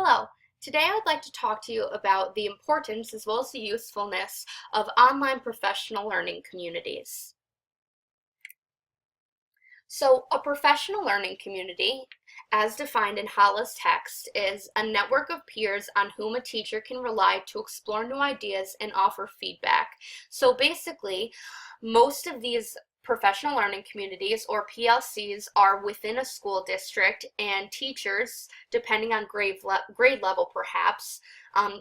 Hello. Today I would like to talk to you about the importance as well as the usefulness of online professional learning communities. So, a professional learning community, as defined in Hala's text, is a network of peers on whom a teacher can rely to explore new ideas and offer feedback. So basically, most of these professional learning communities, or PLCs, are within a school district, and teachers, depending on grade level perhaps,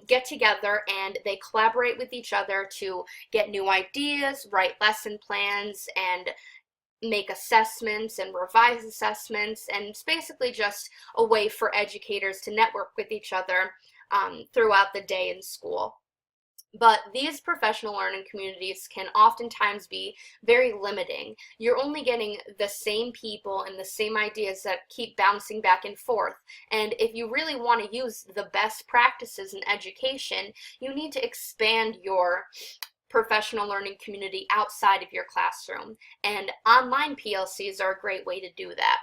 get together and they collaborate with each other to get new ideas, write lesson plans, and make assessments and revise assessments, and it's basically just a way for educators to network with each other throughout the day in school. But these professional learning communities can oftentimes be very limiting. You're only getting the same people and the same ideas that keep bouncing back and forth. And if you really want to use the best practices in education, you need to expand your professional learning community outside of your classroom. And online PLCs are a great way to do that.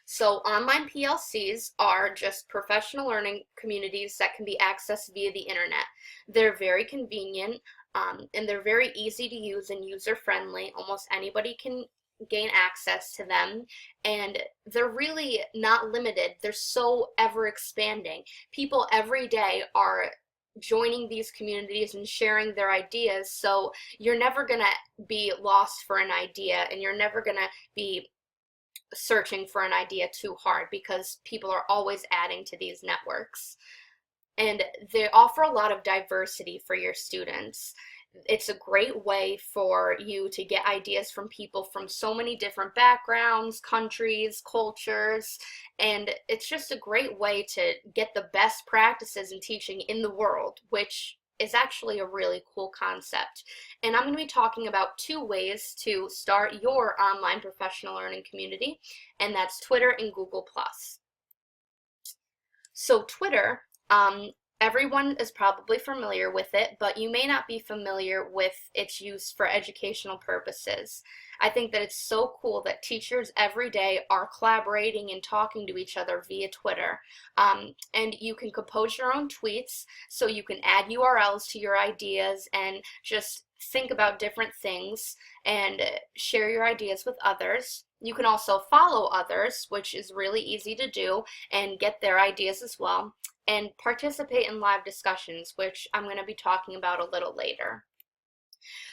So online PLCs are just professional learning communities that can be accessed via the internet. They're very convenient, and they're very easy to use and user-friendly. Almost anybody can gain access to them, and they're really not limited. They're so ever expanding. People every day are joining these communities and sharing their ideas, so you're never going to be lost for an idea, and you're never going to be searching for an idea too hard, because people are always adding to these networks. And they offer a lot of diversity for your students. It's a great way for you to get ideas from people from so many different backgrounds, countries, cultures, and it's just a great way to get the best practices in teaching in the world, which is actually a really cool concept. And I'm going to be talking about two ways to start your online professional learning community, and that's Twitter and Google+. So Twitter, everyone is probably familiar with it, but you may not be familiar with its use for educational purposes. I think that it's so cool that teachers every day are collaborating and talking to each other via Twitter. And you can compose your own tweets, so you can add URLs to your ideas and just think about different things and share your ideas with others. You can also follow others, which is really easy to do, and get their ideas as well, and participate in live discussions, which I'm going to be talking about a little later.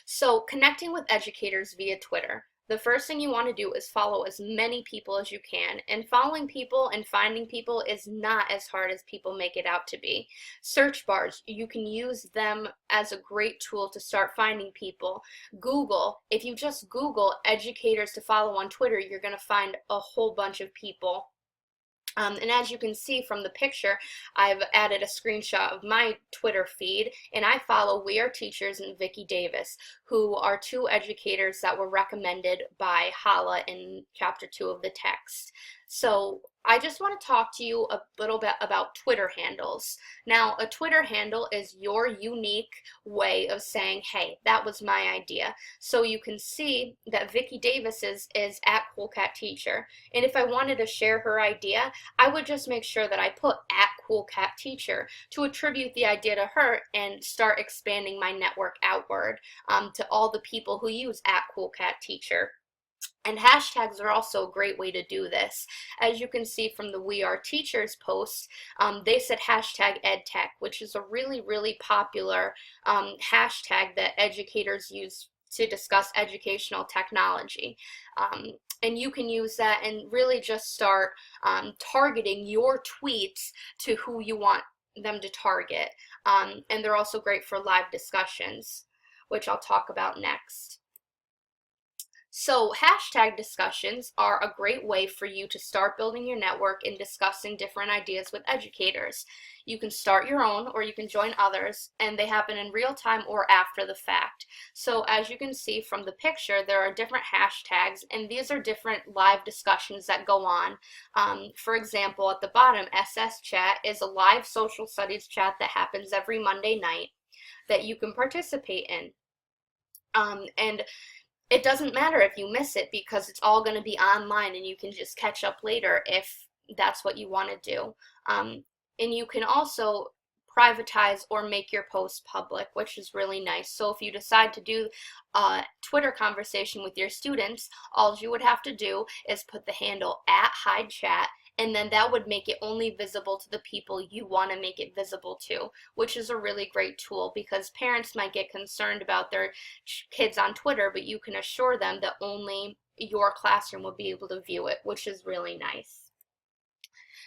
So connecting with educators via Twitter. The first thing you want to do is follow as many people as you can, and following people and finding people is not as hard as people make it out to be. Search bars, you can use them as a great tool to start finding people. Google, if you just Google educators to follow on Twitter, you're going to find a whole bunch of people. And as you can see from the picture, I've added a screenshot of my Twitter feed, and I follow We Are Teachers and Vicki Davis, who are two educators that were recommended by Hala in chapter 2 of the text. So I just want to talk to you a little bit about Twitter handles. Now, a Twitter handle is your unique way of saying, hey, that was my idea. So you can see that Vicki Davis's is @CoolCatTeacher. And if I wanted to share her idea, I would just make sure that I put @CoolCatTeacher to attribute the idea to her and start expanding my network outward to all the people who use @CoolCatTeacher. And hashtags are also a great way to do this. As you can see from the We Are Teachers post, they said hashtag EdTech, which is a really, really popular hashtag that educators use to discuss educational technology. And you can use that and really just start targeting your tweets to who you want them to target. And they're also great for live discussions, which I'll talk about next. So hashtag discussions are a great way for you to start building your network and discussing different ideas with educators. You can start your own, or you can join others, and they happen in real time or after the fact. So as you can see from the picture, there are different hashtags, and these are different live discussions that go on. For example, at the bottom, SS Chat is a live social studies chat that happens every Monday night that you can participate in. And it doesn't matter if you miss it, because it's all going to be online and you can just catch up later if that's what you want to do. And you can also privatize or make your post public, which is really nice. So if you decide to do a Twitter conversation with your students, all you would have to do is put the handle @HideChat, and then that would make it only visible to the people you want to make it visible to, which is a really great tool because parents might get concerned about their kids on Twitter, but you can assure them that only your classroom will be able to view it, which is really nice.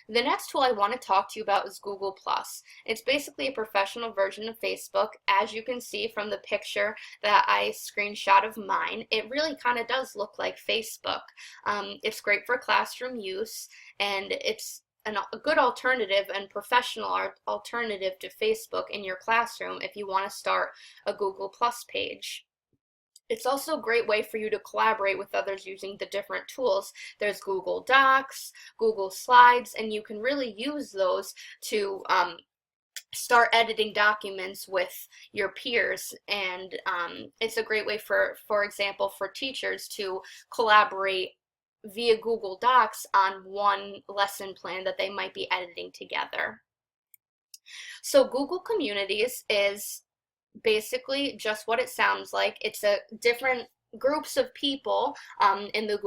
The next tool I want to talk to you about is Google Plus. It's basically a professional version of Facebook. As you can see from the picture that I screenshot of mine, it really kind of does look like Facebook. It's great for classroom use, and it's a good alternative and professional alternative to Facebook in your classroom if you want to start a Google Plus page. It's also a great way for you to collaborate with others using the different tools. There's Google Docs, Google Slides, and you can really use those to start editing documents with your peers. And it's a great way for example, for teachers to collaborate via Google Docs on one lesson plan that they might be editing together. So Google Communities is basically just what it sounds like. It's a different groups of people in the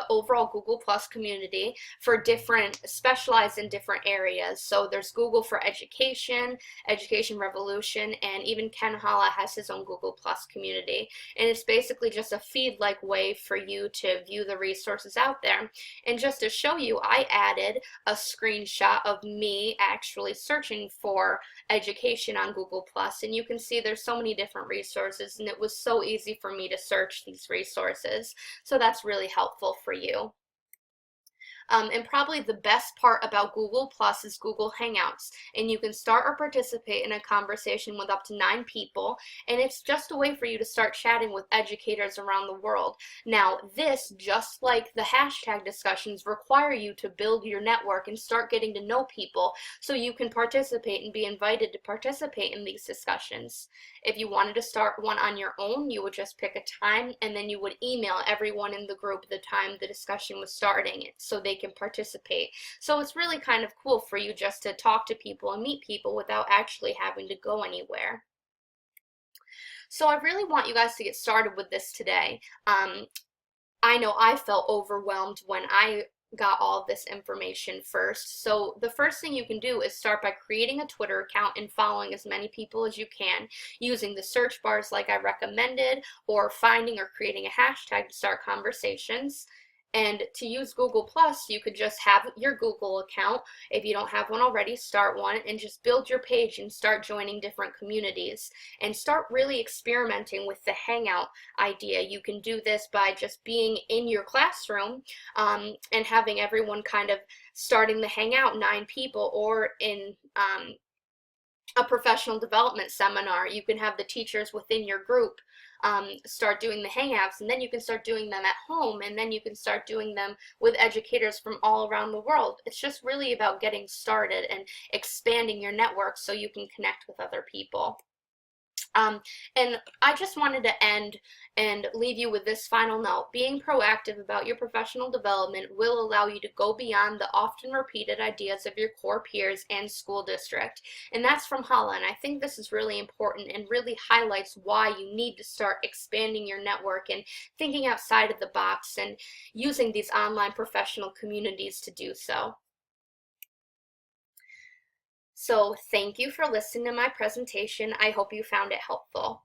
overall Google Plus community for different, specialized in different areas. So there's Google for Education, Education Revolution, and even Ken Halla has his own Google Plus community. And it's basically just a feed-like way for you to view the resources out there. And just to show you, I added a screenshot of me actually searching for education on Google Plus, and you can see there's so many different resources, and it was so easy for me to search these resources. So that's really helpful for you. And probably the best part about Google Plus is Google Hangouts, and you can start or participate in a conversation with up to 9 people, and it's just a way for you to start chatting with educators around the world. Now, this, just like the hashtag discussions, require you to build your network and start getting to know people so you can participate and be invited to participate in these discussions. If you wanted to start one on your own, you would just pick a time, and then you would email everyone in the group the time the discussion was starting so they can participate. So it's really kind of cool for you just to talk to people and meet people without actually having to go anywhere. So I really want you guys to get started with this today. I know I felt overwhelmed when I got all of this information first. So the first thing you can do is start by creating a Twitter account and following as many people as you can using the search bars like I recommended, or finding or creating a hashtag to start conversations. And to use Google Plus, you could just have your Google account. If you don't have one already, start one and just build your page and start joining different communities and start really experimenting with the Hangout idea. You can do this by just being in your classroom and having everyone kind of starting the Hangout, 9 people, or in a professional development seminar. You can have the teachers within your group start doing the Hangouts, and then you can start doing them at home, and then you can start doing them with educators from all around the world. It's just really about getting started and expanding your network so you can connect with other people. And I just wanted to end and leave you with this final note. Being proactive about your professional development will allow you to go beyond the often repeated ideas of your core peers and school district. And that's from Halla. And I think this is really important and really highlights why you need to start expanding your network and thinking outside of the box and using these online professional communities to do so. So thank you for listening to my presentation. I hope you found it helpful.